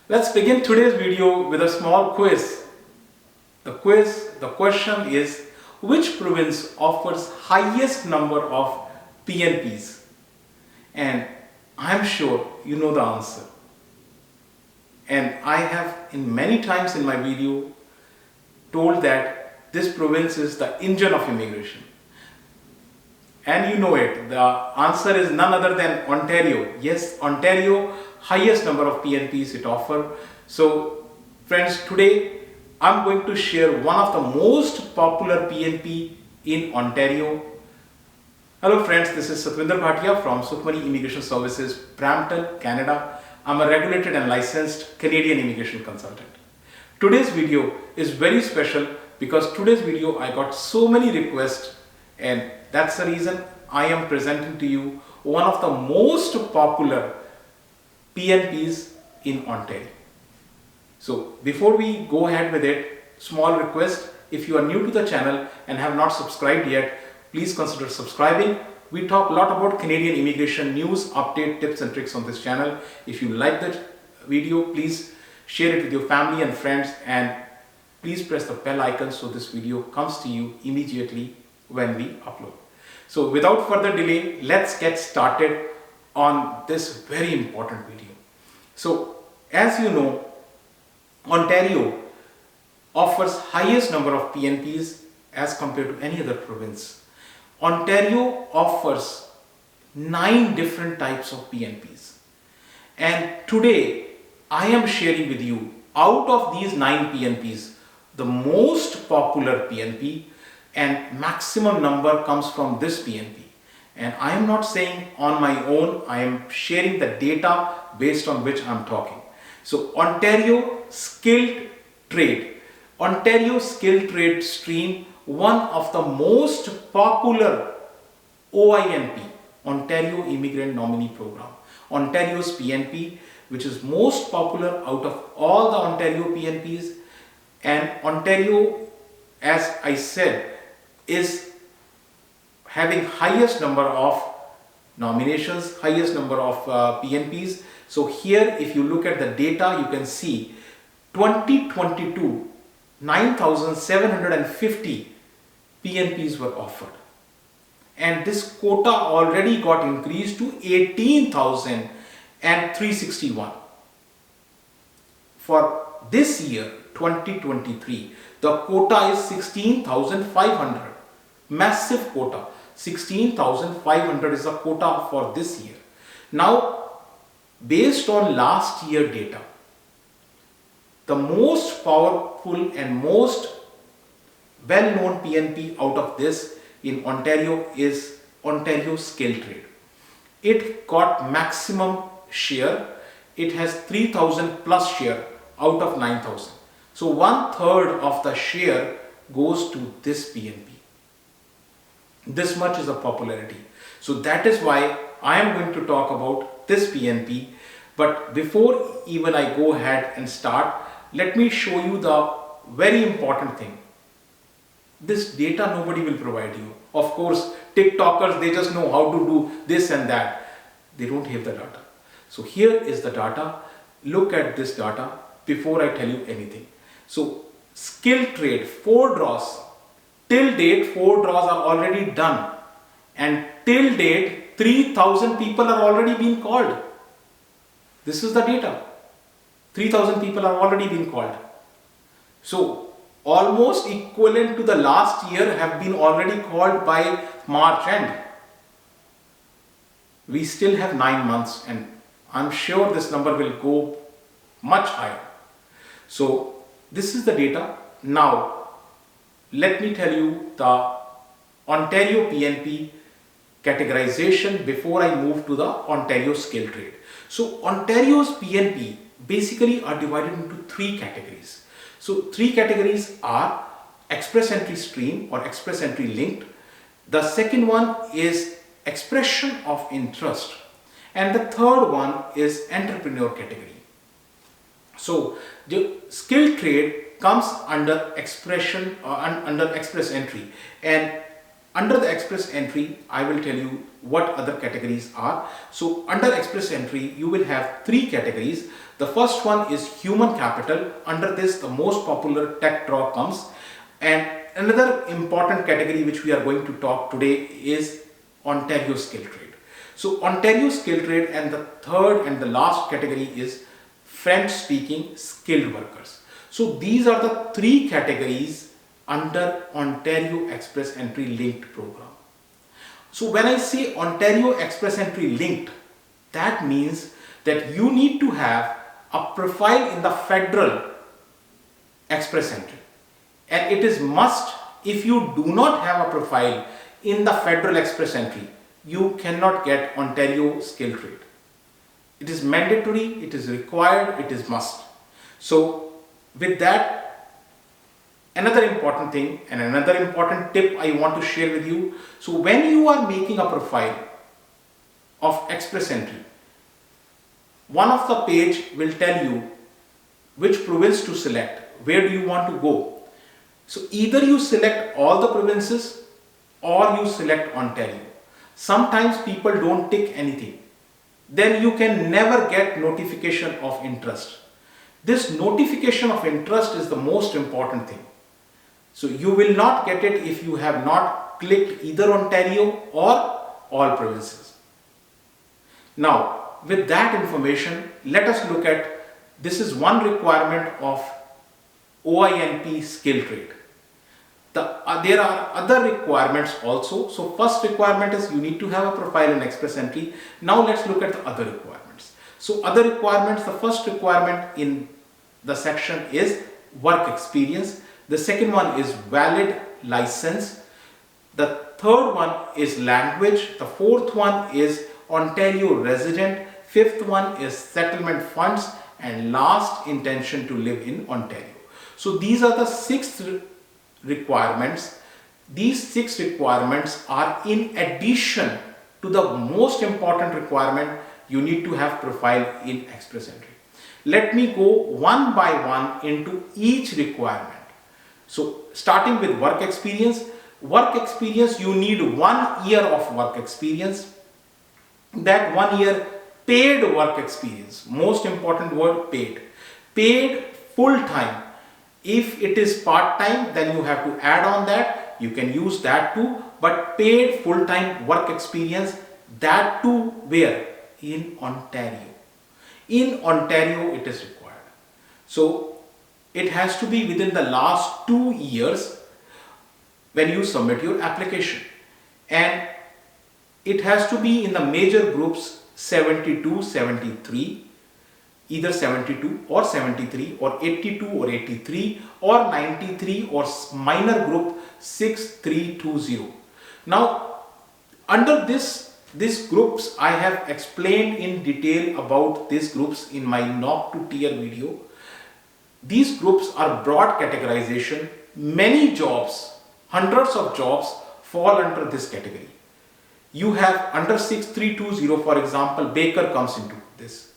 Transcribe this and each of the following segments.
Let's begin today's video with a small quiz. The question is, which province offers highest number of PNPs? And I'm sure you know the answer. And I have in many times in my video told that this province is the engine of immigration. And you know it, the answer is none other than Ontario. Yes, Ontario, highest number of PNPs it offers. So friends, today I'm going to share one of the most popular PNP in Ontario. Hello friends, this is Satvinder Bhatia from Sukhmani Immigration Services, Brampton, Canada. I'm a regulated and licensed Canadian immigration consultant. Today's video is very special because today's video I got so many requests, and that's the reason I am presenting to you one of the most popular PNPs in Ontario. So before we go ahead with it, small request, if you are new to the channel and have not subscribed yet, please consider subscribing. We talk a lot about Canadian immigration news, update, tips and tricks on this channel. If you like that video, please share it with your family and friends, and please press the bell icon so this video comes to you immediately when we upload. So without further delay, let's get started on this very important video. So as you know, Ontario offers highest number of PNPs as compared to any other province. Ontario offers 9 different types of PNPs, and today I am sharing with you out of these 9 PNPs the most popular PNP, and maximum number comes from this PNP. And I am not saying on my own, I am sharing the data based on which I am talking. So Ontario skilled trade, Ontario skilled trade stream, one of the most popular OINP, Ontario Immigrant Nominee Program, Ontario's PNP, which is most popular out of all the Ontario PNPs. And Ontario, as I said, is having highest number of nominations, highest number of PNPs. So here, if you look at the data, you can see 2022, 9,750 PNPs were offered. And this quota already got increased to 18,361. For this year, 2023, the quota is 16,500. Massive quota. 16,500 is the quota for this year. Now, based on last year data, the most powerful and most well-known PNP out of this in Ontario is Ontario Skilled Trade. It got maximum share. It has 3,000 plus share out of 9,000. So 1/3 of the share goes to this PNP. This much is a popularity. So that is why I am going to talk about this PNP. But before even I go ahead and start, let me show you the very important thing. This data nobody will provide you. Of course, TikTokers, they just know how to do this and that. They don't have the data. So here is the data. Look at this data before I tell you anything. So skilled trade, 4 draws. Till date, 4 draws are already done. And till date, 3,000 people are already being called. This is the data. 3,000 people are already being called. So almost equivalent to the last year have been already called by March end. We still have 9 months, and I'm sure this number will go much higher. So this is the data. Now let me tell you the Ontario PNP categorization before I move to the Ontario Skilled Trade. So Ontario's PNP basically are divided into 3 categories. So 3 categories are express entry stream or express entry linked. The second one is expression of interest, and the third one is entrepreneur category. So the skilled trade comes under expression under express entry, and under the express entry I will tell you what other categories are. So under express entry you will have 3 categories. The first one is human capital. Under this, the most popular tech draw comes. And another important category which we are going to talk today is Ontario skill trade. So Ontario skill trade, and the third and the last category is French speaking skilled workers. So these are the three categories under Ontario Express Entry Linked program. So when I say Ontario Express Entry Linked, that means that you need to have a profile in the federal Express Entry, and it is must. If you do not have a profile in the federal Express Entry, you cannot get Ontario skill trade. It is mandatory, it is required, it is must. So with that, another important thing and another important tip I want to share with you. So when you are making a profile of Express Entry, one of the page will tell you which province to select, where do you want to go. So either you select all the provinces or you select Ontario. Sometimes people don't tick anything. Then you can never get notification of interest. This notification of interest is the most important thing. So you will not get it if you have not clicked either Ontario or all provinces. Now, with that information, let us look at, this is one requirement of OINP skill trade. There are other requirements also. So first requirement is you need to have a profile in Express Entry. Now let's look at the other requirements. So other requirements, the first requirement in the section is work experience. The second one is valid license. The third one is language. The fourth one is Ontario resident. Fifth one is settlement funds, and last, intention to live in Ontario. So these are the 6 requirements. These 6 requirements are in addition to the most important requirement, you need to have profile in Express Entry. Let me go one by one into each requirement. So starting with work experience. Work experience, you need 1 year of work experience. That 1 year paid work experience, most important word, paid. Paid full time. If it is part time, then you have to add on that. You can use that too. But paid full time work experience, that too where? In Ontario. In Ontario it is required. So it has to be within the last 2 years when you submit your application. And it has to be in the major groups 72, 73, either 72 or 73 or 82 or 83 or 93 or minor group 6320. Now under these groups, I have explained in detail about these groups in my knock to tier video. These groups are broad categorization. Many jobs, hundreds of jobs fall under this category. You have under 6320, for example, baker comes into this.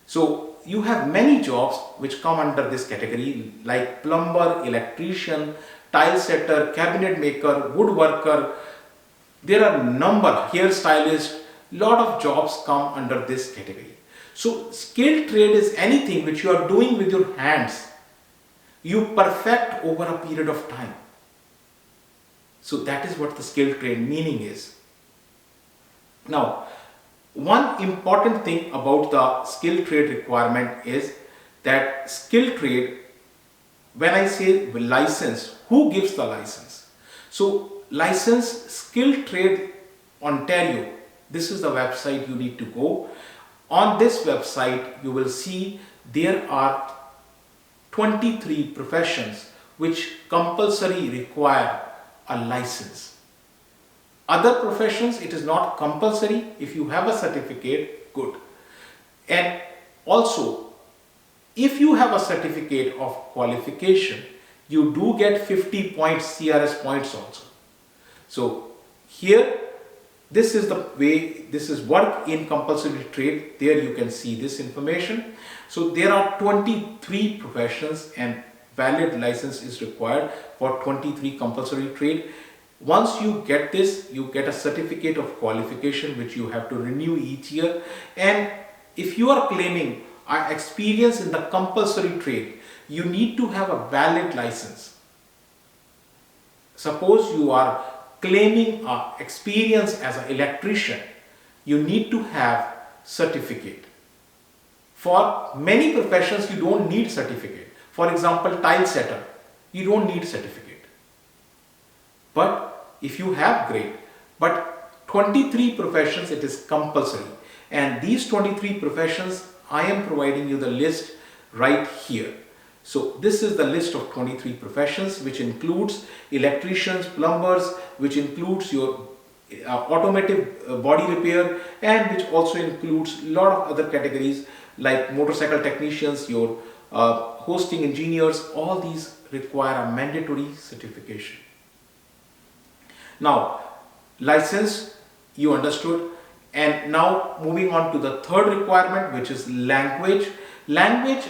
So you have many jobs which come under this category, like plumber, electrician, tile setter, cabinet maker, woodworker. There are number, hairstylist, lot of jobs come under this category. So skilled trade is anything which you are doing with your hands. You perfect over a period of time. So that is what the skilled trade meaning is. Now, one important thing about the skilled trade requirement is that skilled trade, when I say license, who gives the license? So license, skilled trade Ontario, this is the website you need to go. On this website, you will see there are 23 professions which compulsory require a license. Other professions, it is not compulsory. If you have a certificate, good. And also, if you have a certificate of qualification, you do get 50 points, CRS points also. So here, this is the way, this is work in compulsory trade. There you can see this information. So there are 23 professions and valid license is required for 23 compulsory trade. Once you get this, you get a certificate of qualification which you have to renew each year. And if you are claiming experience in the compulsory trade, you need to have a valid license. Suppose you are claiming experience as an electrician, you need to have certificate. For many professions, you don't need certificate. For example, tile setter, you don't need certificate. But if you have, great. But 23 professions, it is compulsory. And these 23 professions, I am providing you the list right here. So this is the list of 23 professions, which includes electricians, plumbers, which includes your automotive body repair, and which also includes a lot of other categories like motorcycle technicians, your hosting engineers. All these require a mandatory certification. Now, license, you understood. And now moving on to the third requirement, which is language. Language,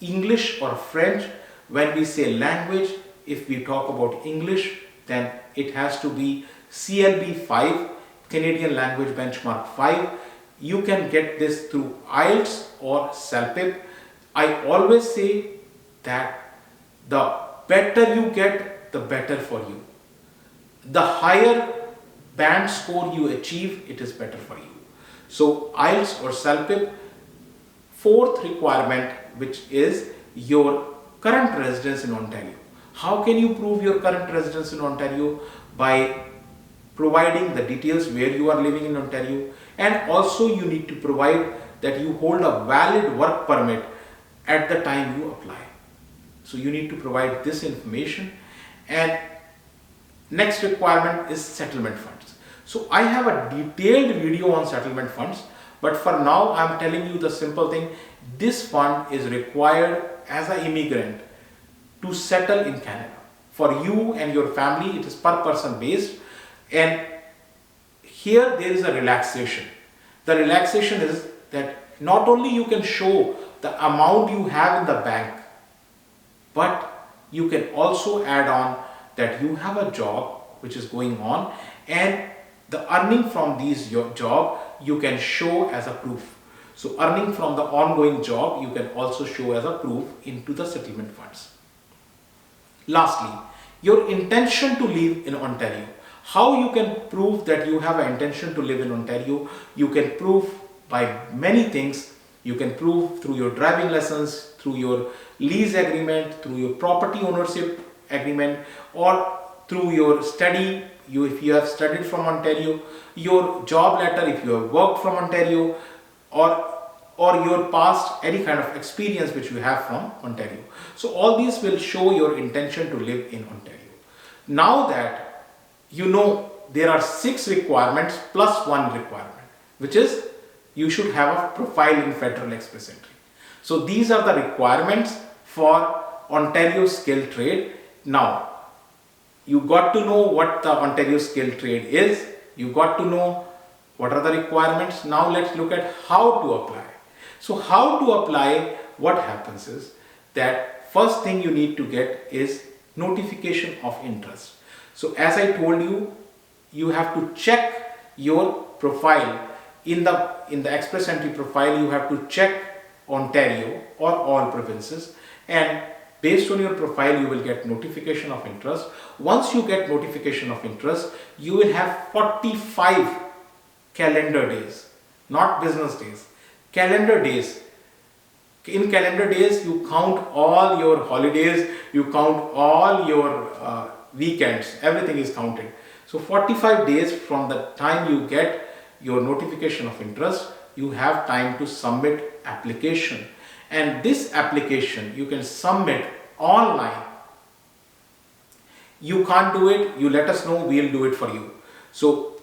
English or French. When we say language, if we talk about English, then it has to be CLB 5, Canadian Language Benchmark 5. You can get this through IELTS or CELPIP. I always say that the better you get, the better for you. The higher band score you achieve, it is better for you. So IELTS or CELPIP. Fourth requirement, which is your current residence in Ontario. How can you prove your current residence in Ontario? By providing the details where you are living in Ontario, and also you need to provide that you hold a valid work permit at the time you apply. So you need to provide this information. And next requirement is settlement funds. So I have a detailed video on settlement funds, but for now I am telling you the simple thing. This fund is required as an immigrant to settle in Canada. For you and your family, it is per person based, and here there is a relaxation. The relaxation is that not only you can show the amount you have in the bank, but you can also add on that you have a job which is going on, and the earning from these job you can show as a proof. So earning from the ongoing job you can also show as a proof into the settlement funds. Lastly, your intention to live in Ontario. How you can prove that you have an intention to live in Ontario? You can prove by many things. You can prove through your driving lessons, through your lease agreement, through your property ownership agreement, or through your study. If you have studied from Ontario, your job letter if you have worked from Ontario, or your past any kind of experience which you have from Ontario. So all these will show your intention to live in Ontario. Now that you know there are 6 requirements plus 1 requirement, which is you should have a profile in Federal Express Entry. So these are the requirements for Ontario skilled trade. Now you got to know what the Ontario skilled trade is. You got to know what are the requirements. Now let's look at how to apply. So how to apply, what happens is that first thing you need to get is notification of interest. So as I told you, you have to check your profile in the Express Entry profile. You have to check Ontario or all provinces, and based on your profile you will get notification of interest. Once you get notification of interest, you will have 45 calendar days, not business days, calendar days. In calendar days you count all your holidays, you count all your weekends, everything is counted. So 45 days from the time you get your notification of interest, you have time to submit application. And this application you can submit online. You can't do it, you let us know, we'll do it for you. So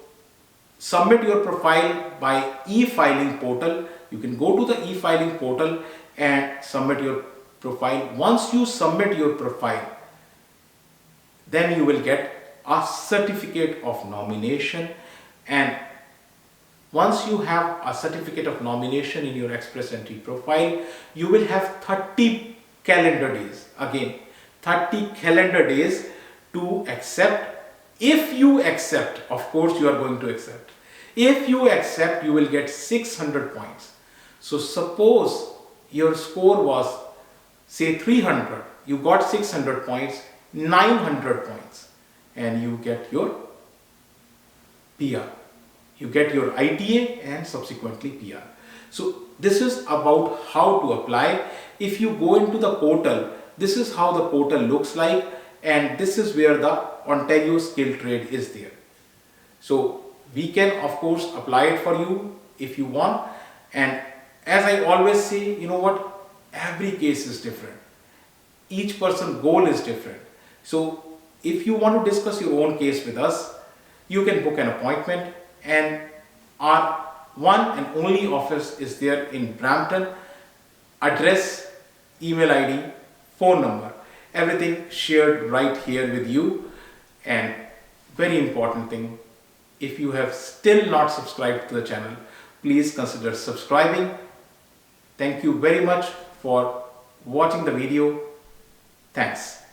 submit your profile by e-filing portal. You can go to the e-filing portal and submit your profile. Once you submit your profile, then you will get a certificate of nomination, and once you have a certificate of nomination in your Express Entry profile, you will have 30 calendar days. Again, 30 calendar days to accept. If you accept, of course you are going to accept. If you accept, you will get 600 points. So suppose your score was say 300, you got 600 points, 900 points, and you get your PR. You get your ITA and subsequently PR. So this is about how to apply. If you go into the portal, this is how the portal looks like, and this is where the Ontario skill trade is there. So we can of course apply it for you if you want. And as I always say, you know what, every case is different. Each person's goal is different. So if you want to discuss your own case with us, you can book an appointment, and our one and only office is there in Brampton. Address, email ID, phone number, everything shared right here with you. And very important thing, if you have still not subscribed to the channel, please consider subscribing. Thank you very much for watching the video. Thanks.